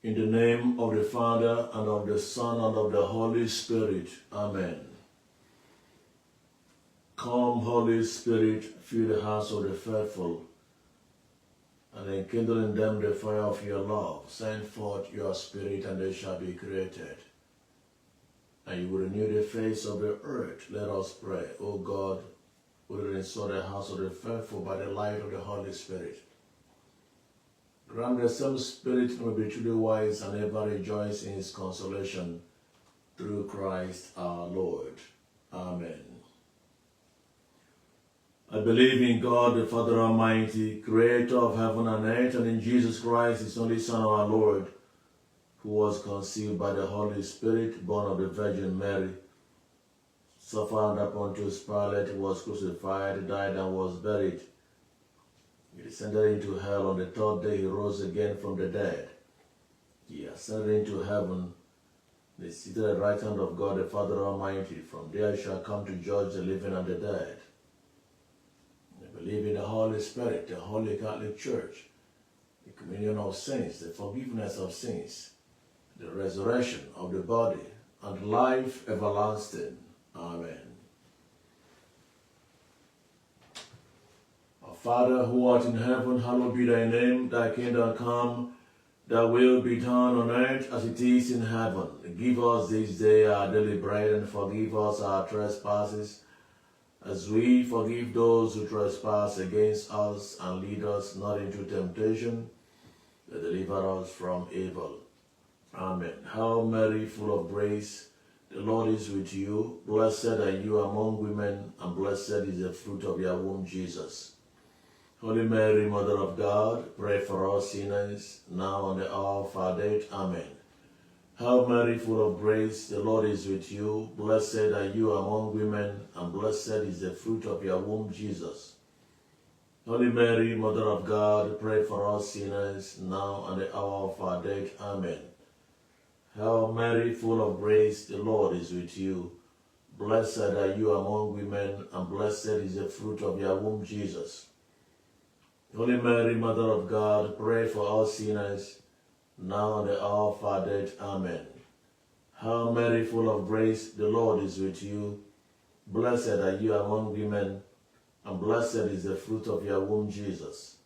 In the name of the Father, and of the Son, and of the Holy Spirit. Amen. Come, Holy Spirit, fill the hearts of the faithful, and enkindle in them the fire of your love. Send forth your Spirit, and they shall be created, and you will renew the face of the earth. Let us pray. O God, who will restore the hearts of the faithful by the light of the Holy Spirit, grant the same Spirit may be truly wise and ever rejoice in his consolation, through Christ our Lord. Amen. I believe in God, the Father Almighty, creator of heaven and earth, and in Jesus Christ, his only Son, our Lord, who was conceived by the Holy Spirit, born of the Virgin Mary, suffered under Pontius Pilate, was crucified, died, and was buried. He descended into hell. On the third day he rose again from the dead. He ascended into heaven. He is seated at the right hand of God, the Father Almighty. From there he shall come to judge the living and the dead. I believe in the Holy Spirit, the Holy Catholic Church, the communion of saints, the forgiveness of sins, the resurrection of the body, and life everlasting. Amen. Our Father, who art in heaven, hallowed be thy name. Thy kingdom come, thy will be done on earth as it is in heaven. Give us this day our daily bread, and forgive us our trespasses, as we forgive those who trespass against us, and lead us not into temptation, but deliver us from evil. Amen. Hail Mary, full of grace, the Lord is with you. Blessed are you among women, and blessed is the fruit of your womb, Jesus. Holy Mary, Mother of God, pray for us sinners, now and at the hour of our death. Amen. Hail Mary, full of grace, the Lord is with you. Blessed are you among women, and blessed is the fruit of your womb, Jesus. Holy Mary, Mother of God, pray for us sinners, now and at the hour of our death. Amen. Hail Mary, full of grace, the Lord is with you. Blessed are you among women, and blessed is the fruit of your womb, Jesus. Holy Mary, Mother of God, pray for us sinners, now and at the hour of our death. Amen. Hail Mary, full of grace, the Lord is with you. Blessed are you among women, and blessed is the fruit of your womb, Jesus.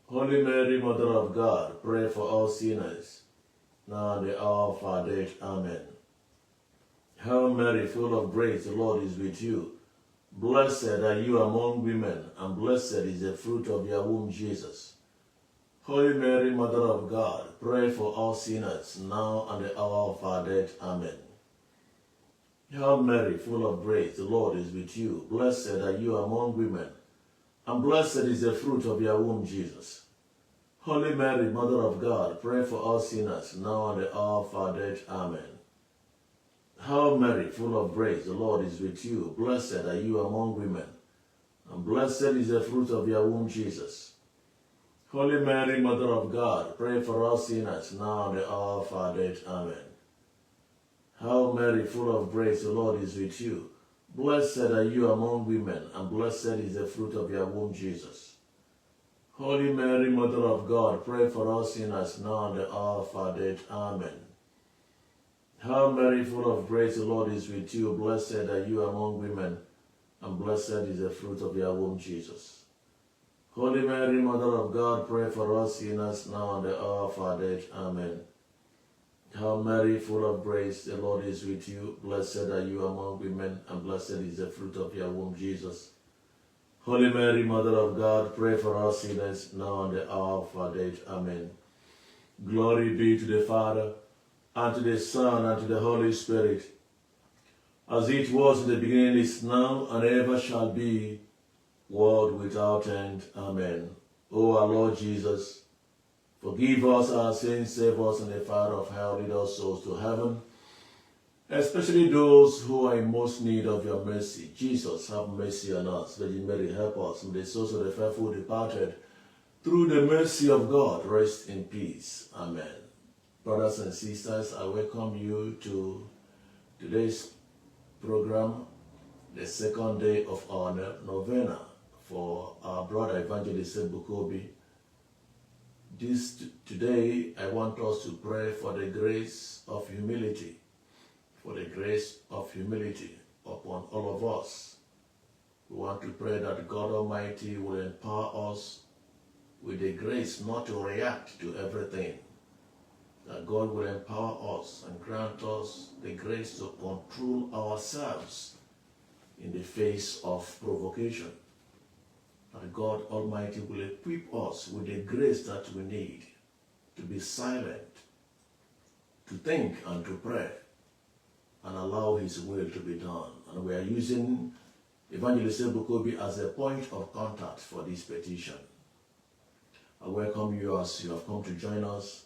Holy Mary, Mother of God, pray for us sinners, now and at the hour of our death. Amen. Hail Mary, full of grace, the Lord is with you. Blessed are you among women, and blessed is the fruit of your womb, Jesus. Holy Mary, Mother of God, pray for us sinners, now and the hour of our death. Amen. Hail Mary, full of grace, the Lord is with you. Blessed are you among women, and blessed is the fruit of your womb, Jesus. Holy Mary, Mother of God, pray for us sinners, now and the hour of our death. Amen. Hail Mary, full of grace, the Lord is with you. Blessed are you among women, and blessed is the fruit of your womb, Jesus. Holy Mary, Mother of God, pray for us sinners, now and the hour of our death. Amen. Hail Mary, full of grace, the Lord is with you. Blessed are you among women, and blessed is the fruit of your womb, Jesus. Holy Mary, Mother of God, pray for us sinners, now and the hour of our death. Amen. Hail Mary, full of grace, the Lord is with you. Blessed are you among women, and blessed is the fruit of your womb, Jesus. Holy Mary, Mother of God, pray for us sinners, now and the hour of our death. Amen. Hail Mary, full of grace, the Lord is with you. Blessed are you among women, and blessed is the fruit of your womb, Jesus. Holy Mary, Mother of God, pray for us sinners, now and the hour of our death. Amen. Glory be to the Father, and to the Son, and to the Holy Spirit, as it was in the beginning, is now, and ever shall be, world without end. Amen. O our Lord Jesus, forgive us our sins, save us from the fire of hell, lead our souls to heaven, especially those who are in most need of your mercy. Jesus, have mercy on us. Virgin Mary, help us. May the souls of the faithful departed, through the mercy of God, rest in peace. Amen. Brothers and sisters, I welcome you to today's program, the second day of our novena for our brother Evangelist Ebuka Obi, Today, I want us to pray for the grace of humility, for the grace of humility upon all of us. We want to pray that God Almighty will empower us with the grace not to react to everything, that God will empower us and grant us the grace to control ourselves in the face of provocation. That God Almighty will equip us with the grace that we need to be silent, to think and to pray, and allow His will to be done. And we are using Evangelist Ebuka Obi as a point of contact for this petition. I welcome you as you have come to join us.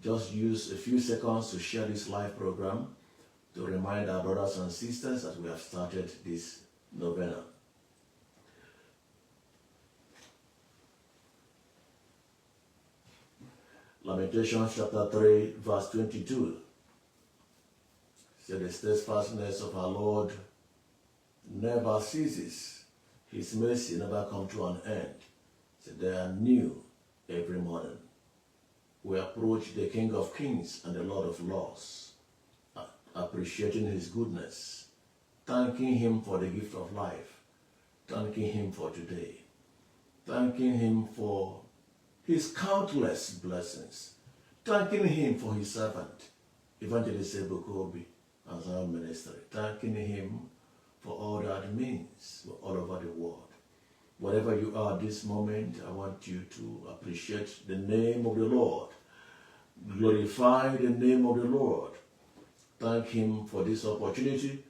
Just use a few seconds to share this live program to remind our brothers and sisters that we have started this novena. Lamentations chapter 3, verse 22. Said the steadfastness of our Lord never ceases. His mercy never comes to an end. Said they are new every morning. We approach the King of Kings and the Lord of Lords, appreciating His goodness, thanking Him for the gift of life, thanking Him for today, thanking Him for His countless blessings, thanking Him for His servant, Evangelist Ebuka Obi, as our ministry, thanking Him for all that means all over the world. Wherever you are this moment, I want you to appreciate the name of the Lord, glorify the name of the Lord, thank Him for this opportunity,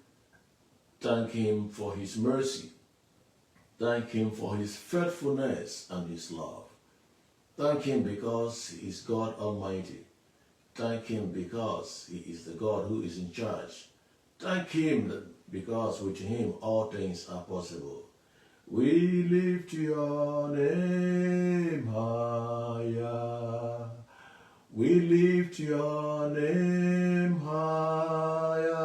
thank Him for His mercy, thank Him for His faithfulness and His love. Thank Him because He is God Almighty. Thank Him because He is the God who is in charge. Thank Him because with Him all things are possible. We lift Your name higher. We lift Your name higher.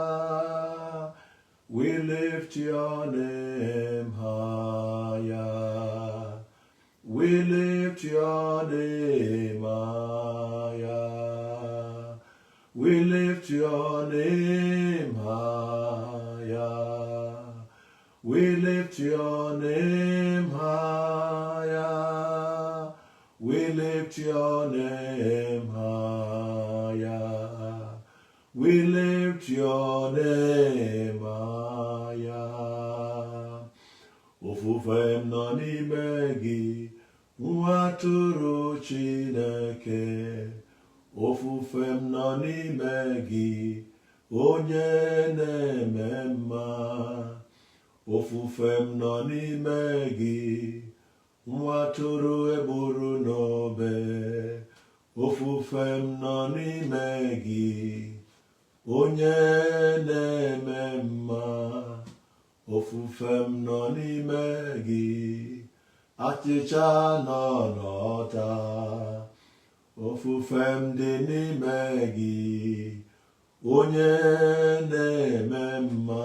We lift Your name higher. We lift Your name higher. We lift Your name higher. We lift Your name higher. We lift Your name higher. We lift Your name higher. Ofufem nọ n'ime Gị, nwa atụrụ Chineke. Ofufem nọ n'ime Gị, onye na-eme mma. Ofufem nọ n'ime Gị, nwa atụrụ egburu n'obe. Ofufem nọ n'ime Gị, onye na-eme mma. Ofufem nọ n'ime Gị, achịcha nọ n'ọta. Ofufem dị n'ime Gị, onye na-eme mma.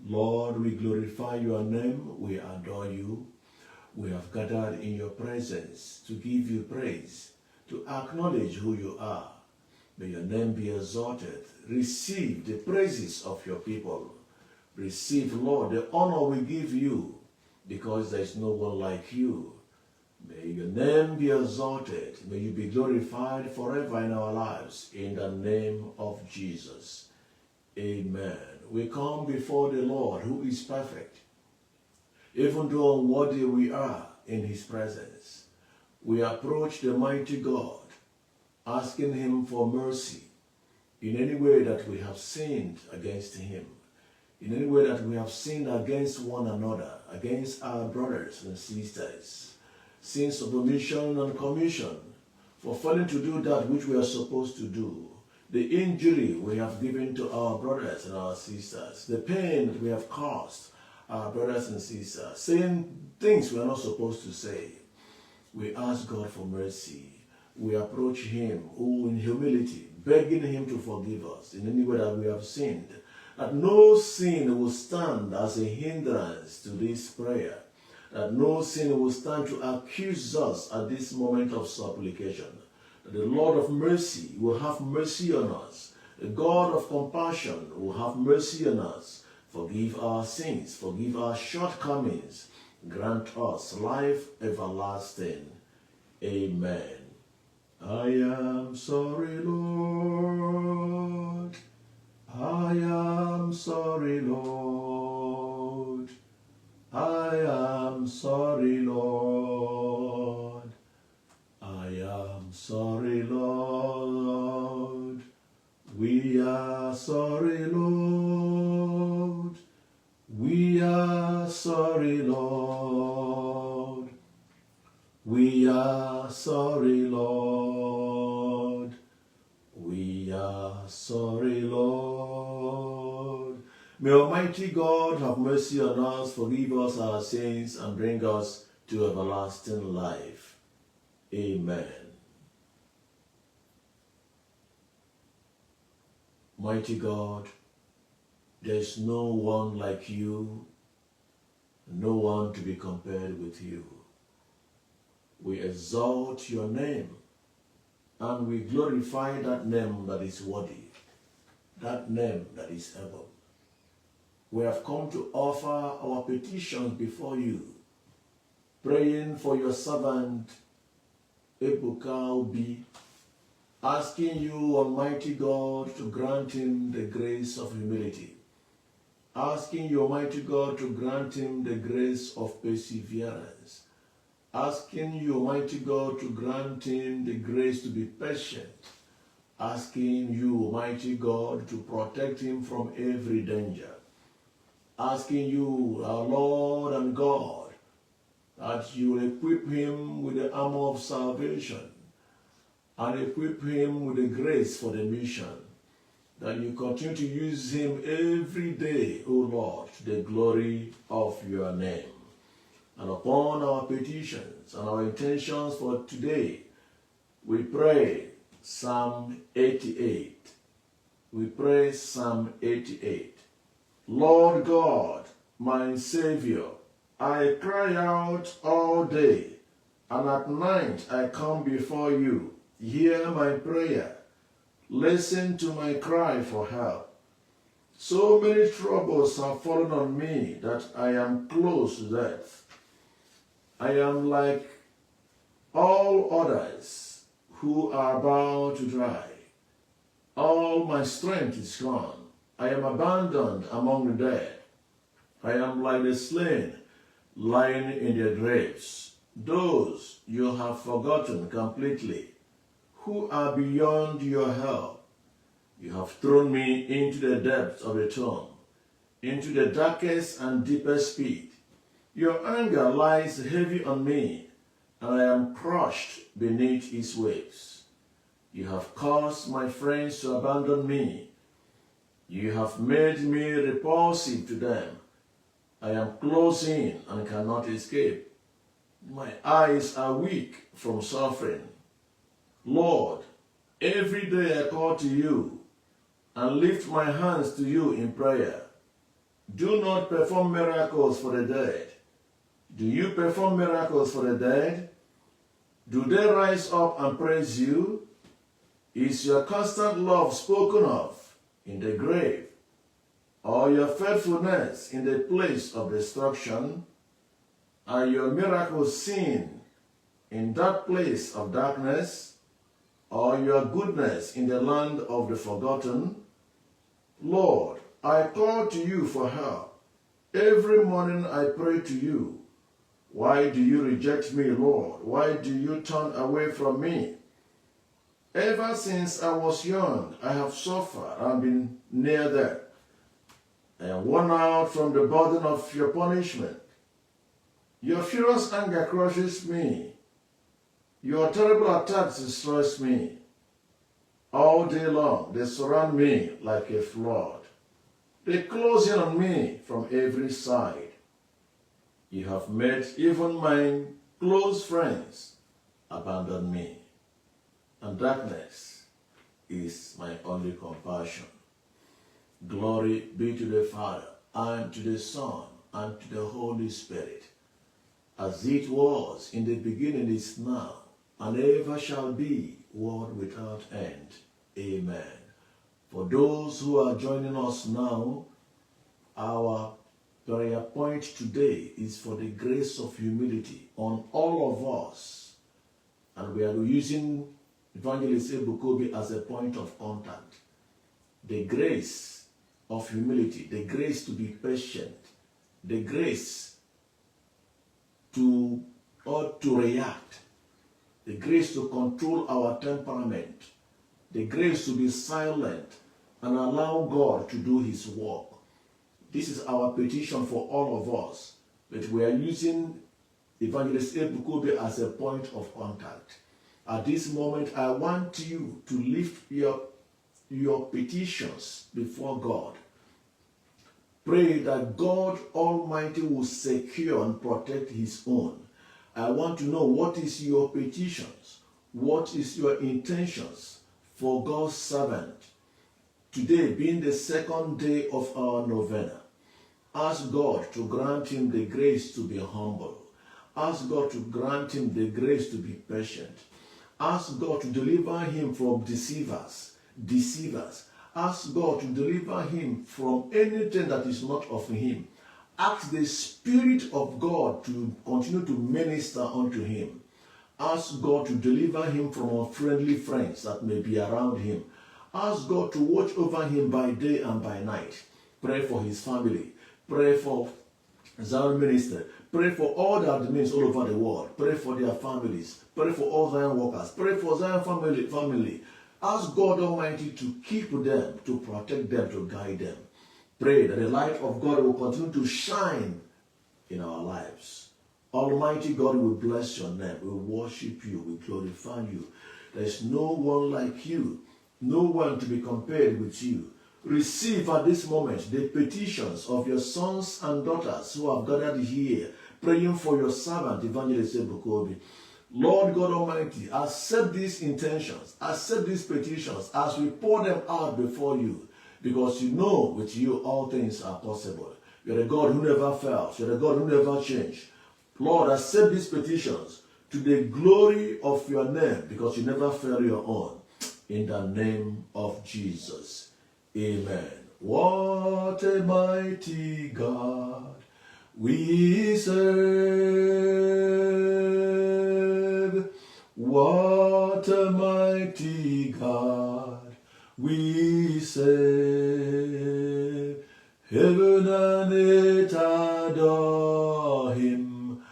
Lord, we glorify Your name, we adore You. We have gathered in Your presence to give You praise, to acknowledge who You are. May Your name be exalted. Receive the praises of Your people. Receive, Lord, the honor we give You, because there is no one like You. May Your name be exalted. May You be glorified forever in our lives. In the name of Jesus. Amen. We come before the Lord who is perfect. Even though unworthy we are in His presence, we approach the mighty God, asking Him for mercy in any way that we have sinned against Him, in any way that we have sinned against one another, against our brothers and sisters, sins of omission and commission, for failing to do that which we are supposed to do, the injury we have given to our brothers and our sisters, the pain we have caused our brothers and sisters, saying things we are not supposed to say. We ask God for mercy. We approach Him who in humility, begging Him to forgive us in any way that we have sinned, that no sin will stand as a hindrance to this prayer, that no sin will stand to accuse us at this moment of supplication. That the Lord of mercy will have mercy on us. The God of compassion will have mercy on us. Forgive our sins, forgive our shortcomings. Grant us life everlasting. Amen. I am sorry, Lord. I am sorry, Lord. I am sorry, Lord. I am sorry, Lord. We are sorry, Lord. We are sorry, Lord. We are sorry, Lord. We are sorry, Lord. May Almighty God have mercy on us, forgive us our sins, and bring us to everlasting life. Amen. Mighty God, there is no one like you, no one to be compared with you. We exalt your name, and we glorify that name that is worthy, that name that is able. We have come to offer our petitions before you, praying for your servant Ebuka Obi, asking you, Almighty God, to grant him the grace of humility, asking you, Almighty God, to grant him the grace of perseverance, asking you, Almighty God, to grant him the grace to be patient, asking you, Almighty God, to protect him from every danger, asking you, our Lord and God, that you will equip him with the armor of salvation and equip him with the grace for the mission, that you continue to use him every day, O Lord, to the glory of your name. And upon our petitions and our intentions for today, we pray Psalm 88. We pray Psalm 88. Lord God, my Savior, I cry out all day, and at night I come before you. Hear my prayer. Listen to my cry for help. So many troubles have fallen on me that I am close to death. I am like all others who are about to die. All my strength is gone. I am abandoned among the dead. I am like the slain, lying in their graves. Those you have forgotten completely, who are beyond your help. You have thrown me into the depths of the tomb, into the darkest and deepest pit. Your anger lies heavy on me, and I am crushed beneath its waves. You have caused my friends to abandon me. You have made me repulsive to them. I am closed in and cannot escape. My eyes are weak from suffering. Lord, every day I call to you and lift my hands to you in prayer. Do not perform miracles for the dead. Do you perform miracles for the dead? Do they rise up and praise you? Is your constant love spoken of in the grave, or your faithfulness in the place of destruction? Are your miracles seen in that place of darkness, or your goodness in the land of the forgotten? Lord, I call to you for help. Every morning I pray to you. Why do you reject me, Lord? Why do you turn away from me? Ever since I was young, I have suffered and been near death. I am worn out from the burden of your punishment. Your furious anger crushes me. Your terrible attacks destroy me. All day long, they surround me like a flood. They close in on me from every side. You have made even my close friends abandon me, and darkness is my only compassion. Glory be to the Father, and to the Son, and to the Holy Spirit, as it was in the beginning, is now, and ever shall be, world without end. Amen. For those who are joining us now, our prayer point today is for the grace of humility on all of us. And we are using Evangelist Ebuka Obi as a point of contact. The grace of humility, the grace to be patient, the grace to react, the grace to control our temperament, the grace to be silent and allow God to do his work. This is our petition for all of us, but we are using Evangelist Ebuka Obi as a point of contact. At this moment, I want you to lift your petitions before God. Pray that God Almighty will secure and protect his own. I want to know, what is your petitions? What is your intentions for God's servant? Today being the second day of our novena, ask God to grant him the grace to be humble. Ask God to grant him the grace to be patient. Ask God to deliver him from deceivers. Ask God to deliver him from anything that is not of him. Ask the Spirit of God to continue to minister unto him. Ask God to deliver him from unfriendly friends that may be around him. Ask God to watch over him by day and by night. Pray for his family. Pray for Zion minister. Pray for all the admins all over the world. Pray for their families. Pray for all Zion workers. Pray for Zion family. Ask God Almighty to keep them, to protect them, to guide them. Pray that the light of God will continue to shine in our lives. Almighty God, we bless your name. We worship you. We glorify you. There is no one like you. No one to be compared with you. Receive at this moment the petitions of your sons and daughters who have gathered here, praying for your servant, Evangelist Ebuka Obi. Lord God Almighty, accept these intentions, accept these petitions as we pour them out before you, because you know with you all things are possible. You're a God who never fails. You're a God who never changes. Lord, accept these petitions to the glory of your name, because you never fail your own. In the name of Jesus. Amen. What a mighty God we serve. What a mighty God we serve. Heaven and earth adore him.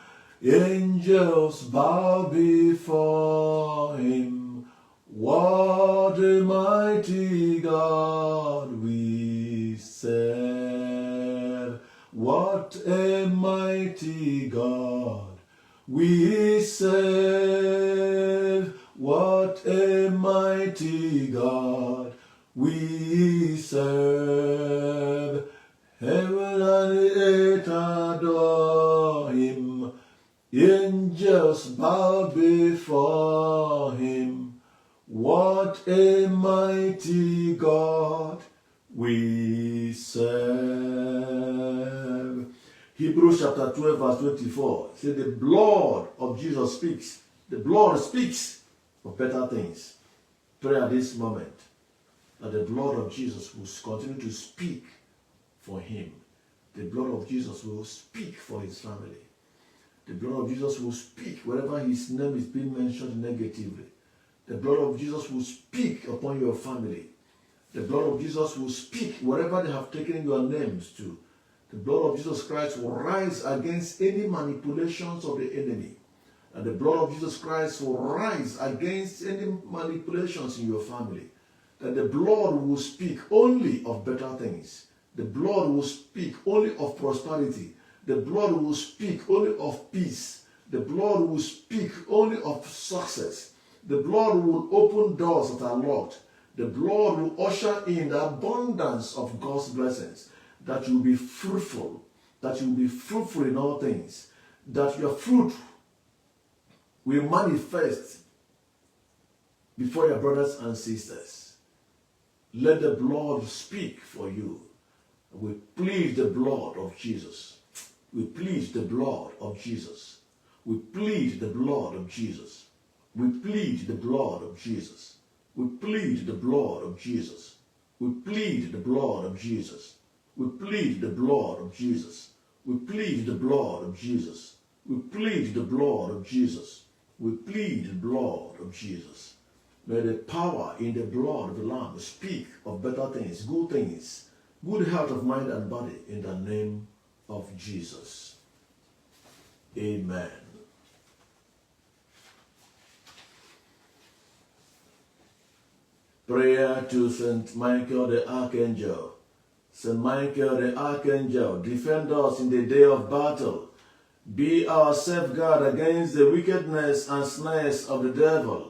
Angels bow before him. What a mighty God we serve. What a mighty God we serve. What a mighty God we serve. Heaven and earth adore him. Angels bow before him. What a mighty God we serve. Hebrews chapter 12 verse 24 says the blood of Jesus speaks. The blood speaks of better things. Pray at this moment that the blood of Jesus will continue to speak for him. The blood of Jesus will speak for his family. The blood of Jesus will speak wherever his name is being mentioned negatively. The blood of Jesus will speak upon your family. The blood of Jesus will speak wherever they have taken your names to. The blood of Jesus Christ will rise against any manipulations of the enemy. And the blood of Jesus Christ will rise against any manipulations in your family. That the blood will speak only of better things. The blood will speak only of prosperity. The blood will speak only of peace. The blood will speak only of success. The blood will open doors that are locked. The blood will usher in the abundance of God's blessings. That you will be fruitful. That you will be fruitful in all things. That your fruit will manifest before your brothers and sisters. Let the blood speak for you. We plead the blood of Jesus. We plead the blood of Jesus We plead the blood of Jesus. We plead the blood of Jesus. We plead the blood of Jesus. We plead the blood of Jesus. We plead the blood of Jesus. We plead the blood of Jesus. We plead the blood of Jesus. We plead the blood of Jesus. May the power in the blood of the Lamb speak of better things, good health of mind and body in the name of Jesus. Amen. Prayer to Saint Michael the Archangel. Saint Michael the Archangel, defend us in the day of battle. Be our safeguard against the wickedness and snares of the devil.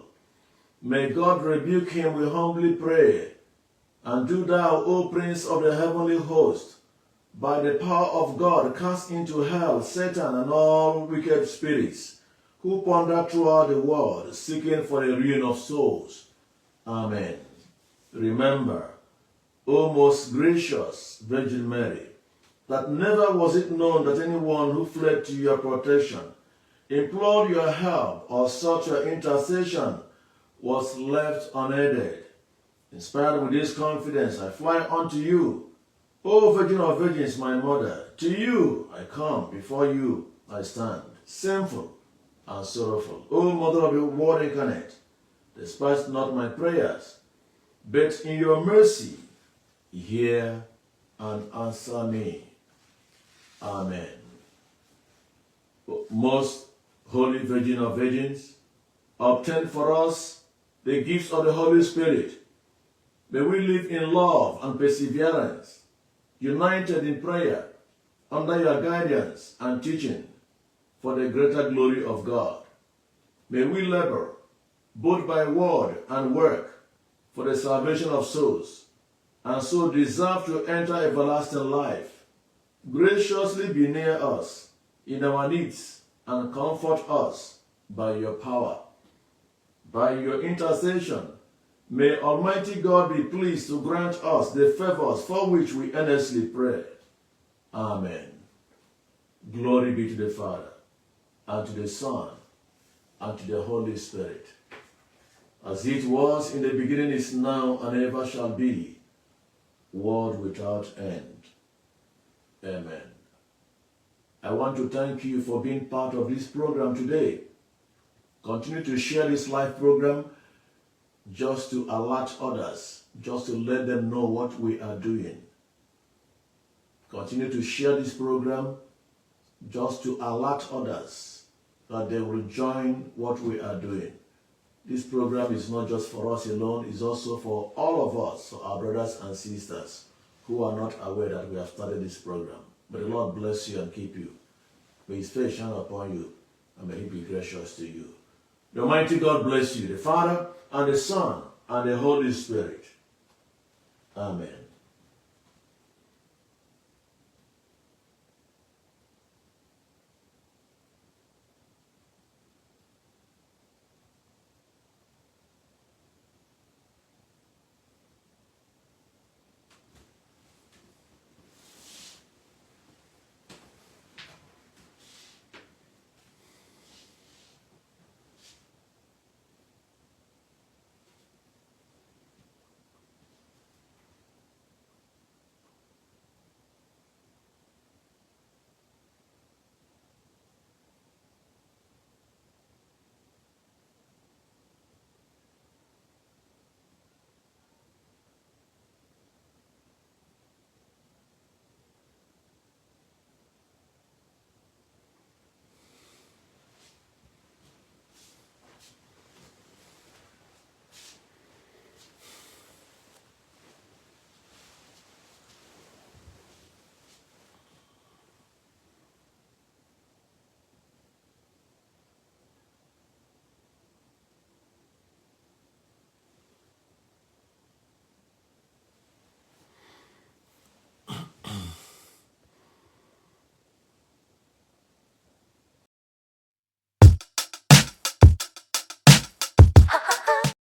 May God rebuke him, we humbly pray. And do thou, O Prince of the heavenly host, by the power of God, cast into hell Satan and all wicked spirits who wander throughout the world, seeking for the ruin of souls. Amen. Remember, O most gracious Virgin Mary, that never was it known that anyone who fled to your protection, implored your help, or sought your intercession was left unaided. Inspired with this confidence, I fly unto you, O Virgin of Virgins, my Mother. To you I come, before you I stand, sinful and sorrowful. O Mother of the Word incarnate, despise not my prayers, but in your mercy hear and answer me. Amen. Most Holy Virgin of Virgins, obtain for us the gifts of the Holy Spirit. May we live in love and perseverance, united in prayer, under your guidance and teaching, for the greater glory of God. May we labor, both by word and work, for the salvation of souls, and so deserve to enter everlasting life. Graciously be near us in our needs and comfort us by your power. By your intercession, may Almighty God be pleased to grant us the favors for which we earnestly pray. Amen. Glory be to the Father, and to the Son, and to the Holy Spirit, as it was in the beginning, is now, and ever shall be, world without end. Amen. I want to thank you for being part of this program today. Continue to share this live program just to alert others, just to let them know what we are doing. Continue to share this program just to alert others that they will join what we are doing. This program is not just for us alone, it's also for all of us, for our brothers and sisters who are not aware that we have started this program. May the Lord bless you and keep you. May his face shine upon you, and may he be gracious to you. The Almighty God bless you, the Father, and the Son, and the Holy Spirit. Amen.